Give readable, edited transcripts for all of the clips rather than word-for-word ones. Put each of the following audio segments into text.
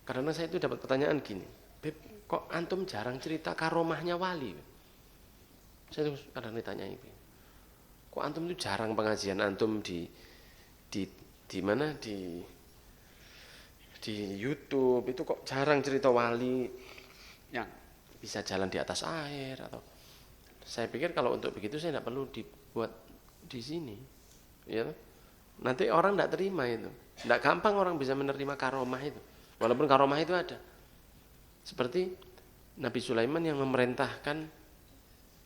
Karena saya itu dapat pertanyaan gini, Beb, kok antum jarang cerita karomahnya wali? Saya tuh kadang ditanya itu. Kok antum itu jarang pengajian antum di di mana di YouTube itu kok jarang cerita wali yang bisa jalan di atas air atau saya pikir kalau untuk begitu saya tidak perlu dibuat di sini, ya. Nanti orang tidak terima itu, tidak gampang orang bisa menerima karomah itu, walaupun karomah itu ada. Seperti Nabi Sulaiman yang memerintahkan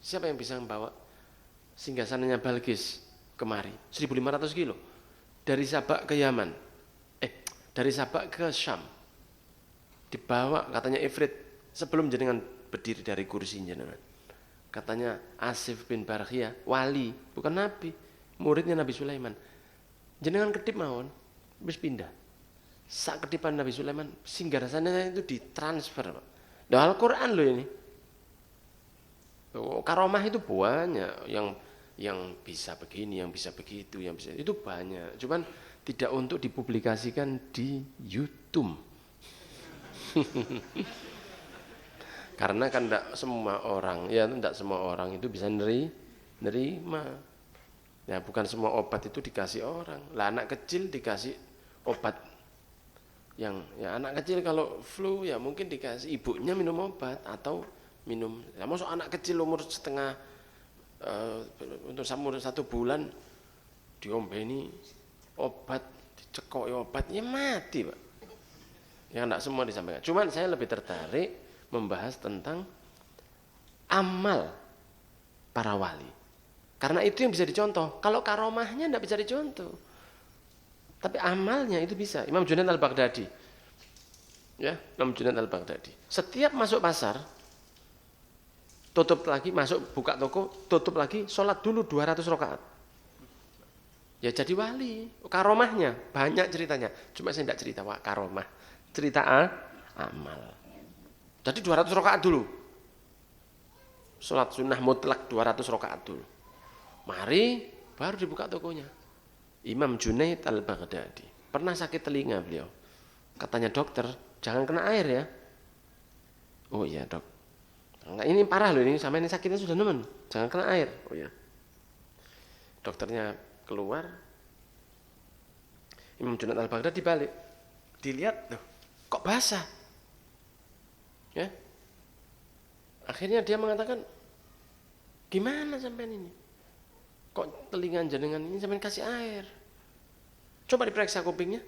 siapa yang bisa membawa singgasananya Balkis kemari 1.500 kilo dari Sabak ke Yaman, dari Sabak ke Syam, dibawa katanya Ifrit sebelum jenengan berdiri dari kursi jenengan. Katanya Asif bin Barkhiyah, wali, bukan nabi, muridnya Nabi Sulaiman. Jenengan kedip mawon, habis pindah. Sak kedipan Nabi Sulaiman, singgasananya itu ditransfer. Nah, Al-Quran loh ini. Karomah itu banyak, yang bisa begini, yang bisa begitu, yang bisa itu banyak. Cuman tidak untuk dipublikasikan di YouTube. Karena kan tidak semua orang, ya tidak semua orang itu bisa nerima. Ya bukan semua obat itu dikasih orang. Lah anak kecil dikasih obat yang ya anak kecil kalau flu ya mungkin dikasih ibunya minum obat atau minum. Ya masuk anak kecil umur setengah untuk umur 1 bulan diombeni obat, dicekok obat ya mati, Pak. Ya enggak semua disampaikan. Cuman saya lebih tertarik membahas tentang amal para wali. Karena itu yang bisa dicontoh. Kalau karomahnya enggak bisa dicontoh. Tapi amalnya itu bisa. Imam Junaid al-Baghdadi. Ya, Imam Junaid al-Baghdadi. Setiap masuk pasar, tutup lagi, masuk buka toko, tutup lagi, sholat dulu 200 rakaat. Ya jadi wali. Karomahnya banyak ceritanya. Cuma saya tidak cerita Pak karomah. Cerita amal. Jadi 200 rakaat dulu. Sholat sunnah mutlak 200 rakaat dulu. Mari baru dibuka tokonya. Imam Junaid al-Baghdadi. Pernah sakit telinga beliau. Katanya dokter, jangan kena air ya. Oh iya dok. Enggak, ini parah loh ini, sama ini sakitnya sudah nemen. Jangan kena air. Oh ya. Dokternya keluar. Imam Junaid al-Baghdadi balik. Dilihat, loh, kok basah? Ya. Akhirnya dia mengatakan, gimana sampean ini? Kok telinga jenengan ini sampean kasih air? Coba diperiksa kupingnya.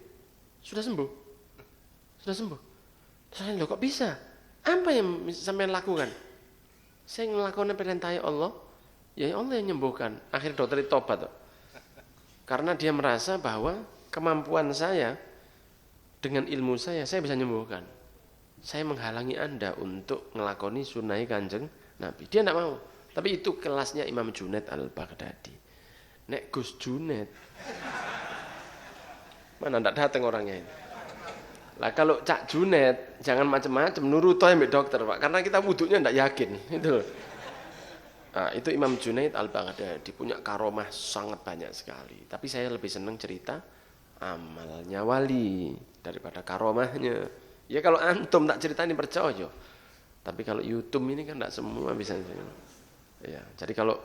Sudah sembuh. Sudah sembuh. Saya loh kok bisa? Apa yang sampean lakukan? Saya ngelakukan perintah Allah. Ya Allah yang menyembuhkan. Akhirnya dokter itu tobat. Karena dia merasa bahwa kemampuan saya dengan ilmu saya bisa menyembuhkan. Saya menghalangi Anda untuk ngelakoni sunai kanjeng Nabi. Dia tidak mau. Tapi itu kelasnya Imam Junaid al-Baghdadi. Nek Gus Junaid, mana tidak datang orangnya ini. Lah kalau Cak Junaid, jangan macam-macam nurut toh ambek dokter Pak. Karena kita wudhunya tidak yakin. Itu. Nah, itu Imam Junaid al-Baghdadi punya karomah sangat banyak sekali. Tapi saya lebih senang cerita amalnya wali daripada karomahnya. Ya kalau antum tak cerita ini percaya. Tapi kalau YouTube ini kan tidak semua bisa. Ya, jadi kalau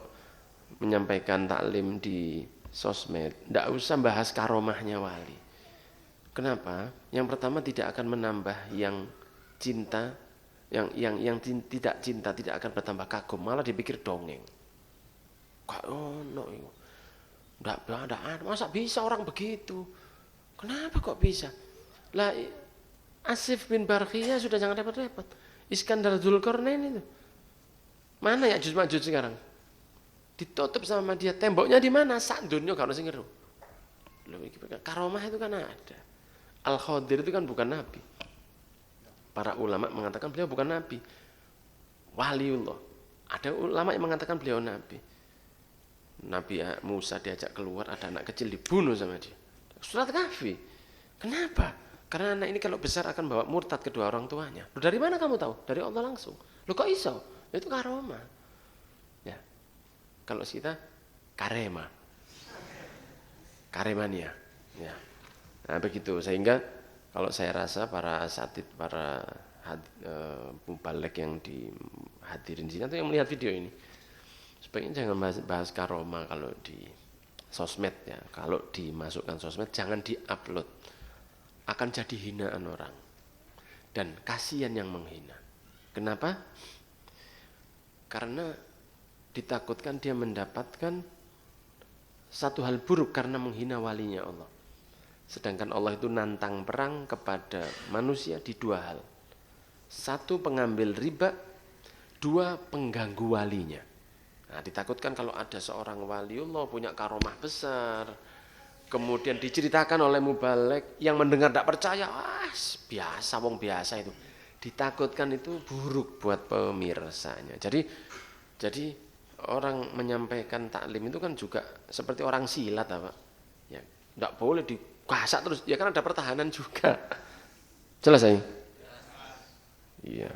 menyampaikan taklim di sosmed, tidak usah bahas karomahnya wali. Kenapa? Yang pertama tidak akan menambah yang cinta, yang tidak cinta tidak akan bertambah kagum, malah dipikir dongeng. Oh no, tidak ada, masa bisa orang begitu? Kenapa kok bisa? Lah Asif bin Barkhiyah sudah jangan repot-repot. Iskandar Dzulkarnain itu. Mana ya Ya'juj sekarang? Ditutup sama dia. Temboknya di mana? Sak dunya gak ono sing ngeru. Karomah itu kan ada. Al-Khadir itu kan bukan nabi. Para ulama mengatakan beliau bukan nabi. Waliullah. Ada ulama yang mengatakan beliau nabi. Nabi Musa diajak keluar, ada anak kecil dibunuh sama dia. Surat Kahfi. Kenapa? Karena anak ini kalau besar akan bawa murtad kedua orang tuanya. Loh, dari mana kamu tahu? Dari Allah langsung. Loh kok iso? Itu karomah. Ya. Kalau kita karemania. Ya. Nah, begitu sehingga Kalau saya rasa para asatid, para mubalek yang dihadirin sini atau yang melihat video ini, sebaiknya jangan bahas karoma kalau di sosmed ya. Kalau dimasukkan sosmed jangan diupload, akan jadi hinaan orang dan kasihan yang menghina. Kenapa? Karena ditakutkan dia mendapatkan satu hal buruk karena menghina walinya Allah. Sedangkan Allah itu nantang perang kepada manusia di dua hal. Satu, pengambil riba. Dua, pengganggu walinya. Nah, ditakutkan kalau ada seorang waliullah punya karomah besar, kemudian diceritakan oleh mubalek yang mendengar tidak percaya, biasa, wong biasa itu. Ditakutkan itu buruk buat pemirsanya. Jadi orang menyampaikan taklim itu kan juga seperti orang silat, Pak. Ya, tidak boleh dikasak terus, ya kan ada pertahanan juga. Jelas ya? Iya.